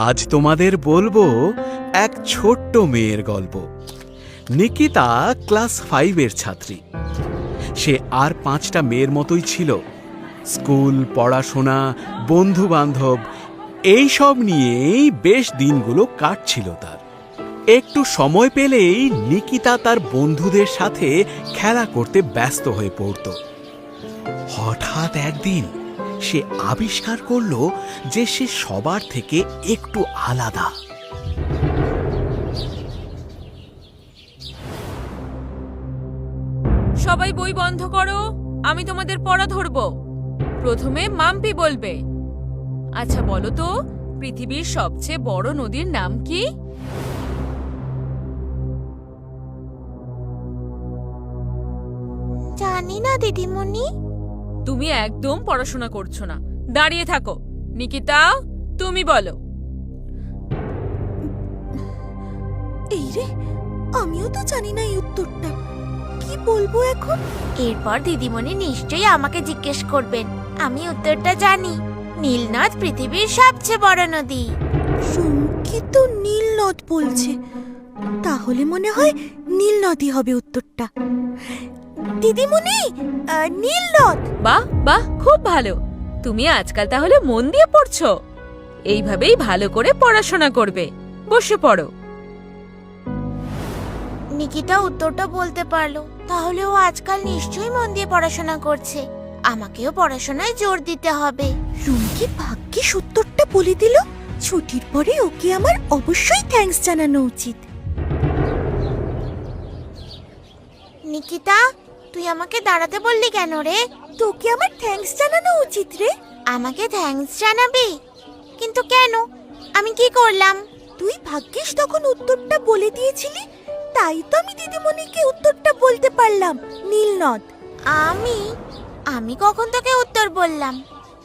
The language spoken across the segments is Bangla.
আজ তোমাদের বলবো এক ছোট্ট মেয়ের গল্প। নিকিতা ক্লাস 5-এর ছাত্রী। সে আর 5টা মেয়ের মতোই ছিল। স্কুল, পড়াশোনা, বন্ধু বান্ধব এইসব নিয়েই বেশ দিনগুলো কাটছিল তার। একটু সময় পেলেই নিকিতা তার বন্ধুদের সাথে খেলা করতে ব্যস্ত হয়ে পড়ত। হঠাৎ একদিন সে আবিষ্কার করলো যে সে সবার থেকে একটু আলাদা। সবাই বই বন্ধ করো, আমি তোমাদের পড়া ধরবো। প্রথমে মাম্পি বলবে। আচ্ছা বলো তো, পৃথিবীর সবচেয়ে বড় নদীর নাম কি? জানি না দিদিমণি। তুমি একদম পড়াশোনা করছো না, দাঁড়িয়ে থাকো। নিকিতা, তুমি বলো। এই রে, আমিও তো জানি না এই উত্তরটা। কি বলবো এখন? এরপর দিদিমণি নিশ্চয়ই আমাকে জিজ্ঞেস করবেন। আমি উত্তরটা জানি। নীলনদ পৃথিবীর সবচেয়ে বড় নদী। সুমকি তো নীলনদ বলছে, তাহলে মনে হয় নীল নদী হবে উত্তরটা। দিদিমণি, নীলনদ। বাহ বাহ, খুব ভালো। তুমি আজকাল তাহলে মন দিয়ে পড়ছো। এইভাবেই ভালো করে পড়াশোনা করবে। বসে পড়ো। নিকিতা উত্তরটা বলতে পারলো, তাহলে ও আজকাল নিশ্চয়ই মন দিয়ে পড়াশোনা করছে। আমাকেও পড়াশোনায় জোর দিতে হবে। রুমকি ভাগ্যিস উত্তরটা বলে দিল। ছুটির পরে ওকে আমার অবশ্যই থ্যাঙ্কস জানানো উচিত। নিকিতা, তুই আমাকে দাঁড়াতে বললি কেন রে? তোকে আমার থ্যাঙ্কস জানানো উচিত রে। আমাকে থ্যাঙ্কস জানাবি? কিন্তু কেন? আমি কি করলাম? তুই ভাগ্যিস তখন উত্তরটা বলে দিয়েছিলি, তাই তো আমি দিদিমণিকে উত্তরটা বলতে পারলাম, নীলনদ। আমি কখন তোকে উত্তর বললাম?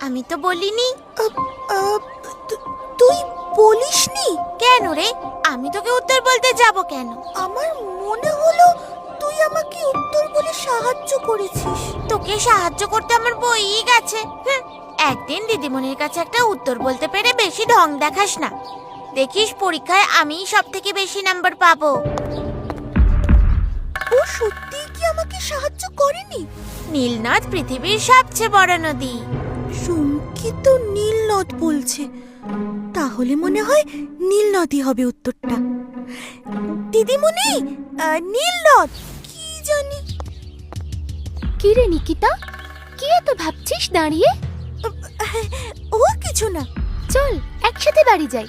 আমি তো বলিনি। তুই বলিসনি? কেন রে? আমি তোকে উত্তর বলতে যাব কেন? আমার মনে হলো তুই আমাকে উত্তর বলে সাহায্য করেছিস। তোকে সাহায্য করতে আমার বইই গেছে। একদিন দিদিমণির কাছে একটা উত্তর বলতে পেরে বেশি ঢং দেখাস না। দেখিস পরীক্ষায় আমিই সবথেকে বেশি নাম্বার পাবো। ও সত্যি কি আমাকে সাহায্য করেনি? নীলনদ পৃথিবীর সবচেয়ে বড় নদী। সুমকি তো নীলনদ বলছে, তাহলে মনে হয় নীলনদই হবে উত্তরটা। দিদিমণি, নীলনদ কি জানি। কি রে নিকিতা, কি এত ভাবছিস দাঁড়িয়ে? ও কিছু না। চল একসাথে বাড়ি যাই।